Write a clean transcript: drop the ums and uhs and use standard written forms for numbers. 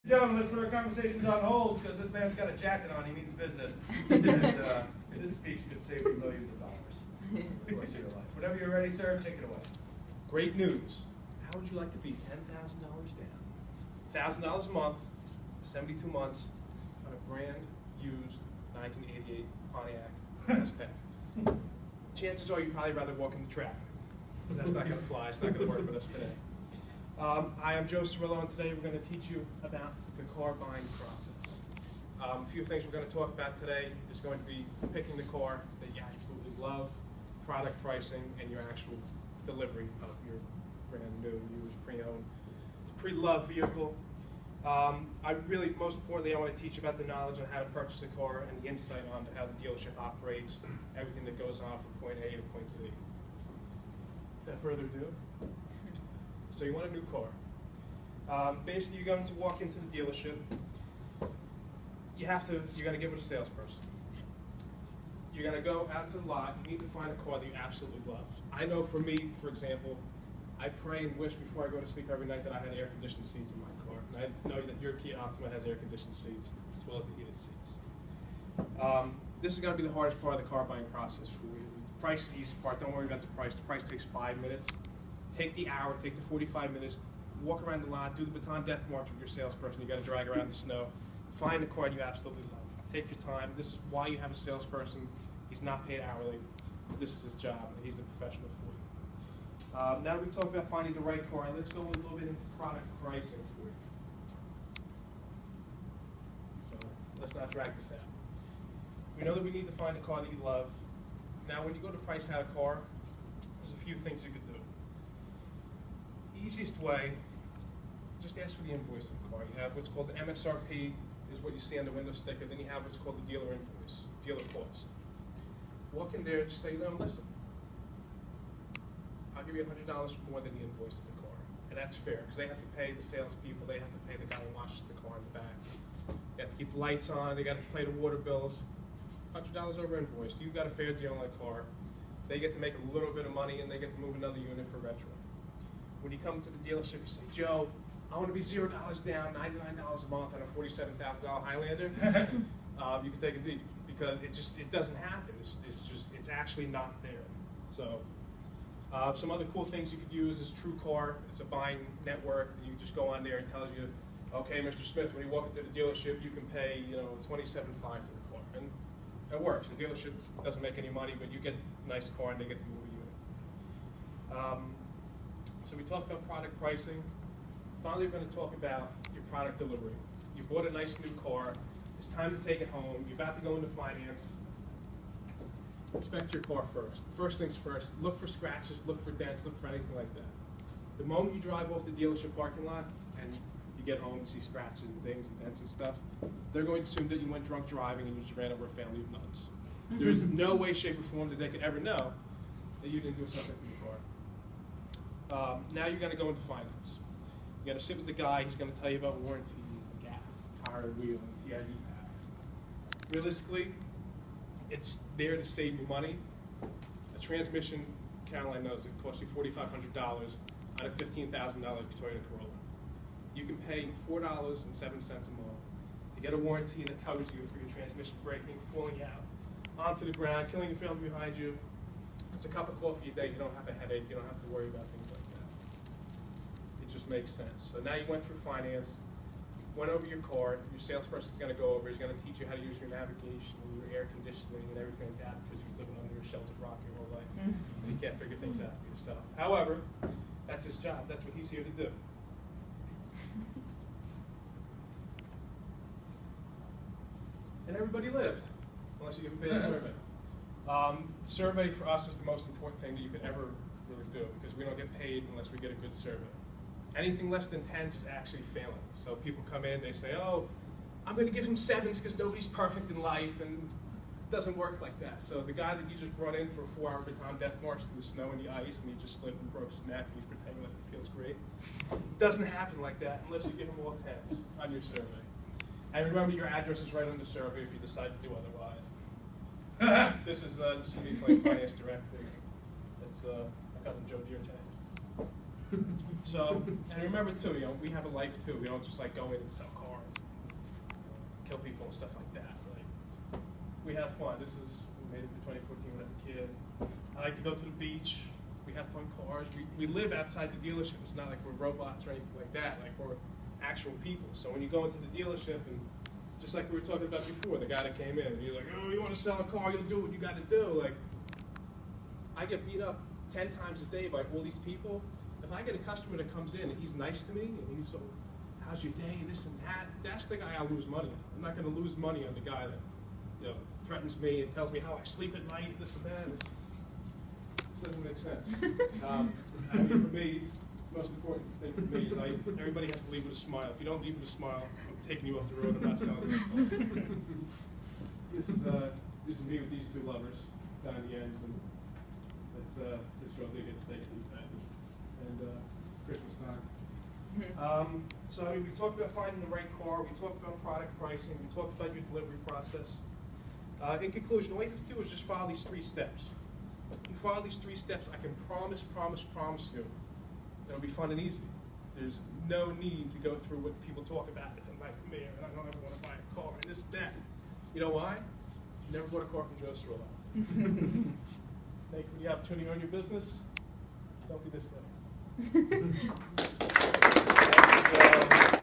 Gentlemen, let's put our conversations on hold because this man's got a jacket on. He means business. And this speech could save you millions of dollars in the course of your life. Whenever you're ready, sir, take it away. Great news. How would you like to be $10,000 down? $1,000 a month, 72 months, on a brand used 1988 Pontiac S10. Chances are you'd probably rather walk into traffic. So that's not going to fly. It's not going to work with us today. Hi, I'm Joe Cerillo, and today we're going to teach you about the car buying process. A few things we're going to talk about today is going to be picking the car that you absolutely love, product pricing, and your actual delivery of your brand new, used, pre-owned. It's a pre-loved vehicle. Most importantly, I want to teach you about the knowledge on how to purchase a car and the insight on how the dealership operates, everything that goes on from point A to point Z. Without further ado, so you want a new car. Basically, you're going to walk into the dealership. You're going to give it a salesperson. You're going to go out to the lot. You need to find a car that you absolutely love. I know for me, for example, I pray and wish before I go to sleep every night that I had air-conditioned seats in my car. And I know that your Kia Optima has air-conditioned seats as well as the heated seats. This is going to be the hardest part of the car buying process for you. The price is the easy part. Don't worry about the price. The price takes 5 minutes. Take the hour, take the 45 minutes, walk around the lot, do the baton death march with your salesperson. You got to drag around the snow. Find a car you absolutely love. Take your time. This is why you have a salesperson. He's not paid hourly. This is his job, and he's a professional for you. Now that we talk about finding the right car, let's go a little bit into product pricing for you. So let's not drag this out. We know that we need to find a car that you love. Now, when you go to price out a car, there's a few things you could do. Easiest way, just ask for the invoice of the car. You have what's called the MSRP, is what you see on the window sticker. Then you have what's called the dealer invoice, dealer cost. Walk in there and just say, no, listen, I'll give you $100 more than the invoice of the car. And that's fair, because they have to pay the salespeople, they have to pay the guy who washes the car in the back. They have to keep the lights on, they got to pay the water bills. $100 over invoice. You've got a fair deal on that car. They get to make a little bit of money, and they get to move another unit for retro. When you come to the dealership, you say, Joe, I want to be $0 down, $99 a month on a $47,000 Highlander. You can take a deal because it doesn't happen. It's actually not there. So some other cool things you could use is TrueCar. It's a buying network. You just go on there and tells you, okay, Mr. Smith, when you walk into the dealership, you can pay $27.5 for the car, and it works. The dealership doesn't make any money, but you get a nice car and they get to move a unit. So we talked about product pricing. Finally, we're going to talk about your product delivery. You bought a nice new car. It's time to take it home. You're about to go into finance. Inspect your car first. First things first, look for scratches, look for dents, look for anything like that. The moment you drive off the dealership parking lot and you get home and see scratches and dings and dents and stuff, they're going to assume that you went drunk driving and you just ran over a family of nuns. There is no way, shape, or form that they could ever know that you didn't do something to your car. Now you're going to go into finance. You're going to sit with the guy. He's going to tell you about warranties, the gap, tire, wheel, and TIV packs. Realistically, it's there to save you money. A transmission, Caroline knows, it costs you $4,500 on a $15,000 Toyota Corolla. You can pay $4.07 a month to get a warranty that covers you for your transmission breaking, falling out onto the ground, killing the family behind you. It's a cup of coffee a day. You don't have a headache. You don't have to worry about things like that. It just makes sense. So now you went through finance, went over your car. Your salesperson's going to go over. He's going to teach you how to use your navigation, and your air conditioning, and everything like that because you're living under a sheltered rock your whole life. And you can't figure things out for yourself. However, that's his job. That's what he's here to do. And everybody lived, unless you get paid a survey. Survey for us is the most important thing that you could ever really do because we don't get paid unless we get a good survey. Anything less than 10s is actually failing. So people come in, they say, oh, I'm going to give him 7s because nobody's perfect in life, and it doesn't work like that. So the guy that you just brought in for a 4-hour baton death march through the snow and the ice, and he just slipped and broke his neck, and he's pretending like it feels great. It doesn't happen like that unless you give him all 10s on your survey. And remember, your address is right on the survey if you decide to do otherwise. This is me playing finance director. It's my cousin Joe Dierte. So, and remember too, we have a life too. We don't just like go in and sell cars kill people and stuff like that. Like, we have fun. We made it to 2014 when I was a kid. I like to go to the beach. We have fun cars. We live outside the dealership. It's not like we're robots or anything like that. Like, we're actual people. So when you go into the dealership, and just like we were talking about before, the guy that came in, and you're like, oh, you want to sell a car, you'll do what you got to do. Like, I get beat up 10 times a day by all these people. If I get a customer that comes in and he's nice to me, and he's so, how's your day, this and that, that's the guy I'll lose money on. I'm not going to lose money on the guy that, you know, threatens me and tells me how I sleep at night, this and that. This doesn't make sense. I mean, for me, the most important thing for me is everybody has to leave with a smile. If you don't leave with a smile, I'm taking you off the road. I'm not selling you. This is me with these two lovers down the ends, and that's this girl they get to take a deep package. And Christmas time. So I mean, we talked about finding the right car. We talked about product pricing. We talked about your delivery process. In conclusion, all you have to do is just follow these 3 steps. You follow these 3 steps, I can promise you, it'll be fun and easy. There's no need to go through what people talk about. It's a nightmare, and I don't ever want to buy a car, and this, that. You know why? You never bought a car from Joe Cerillo. Thank you for the opportunity to own your business. Don't be this guy.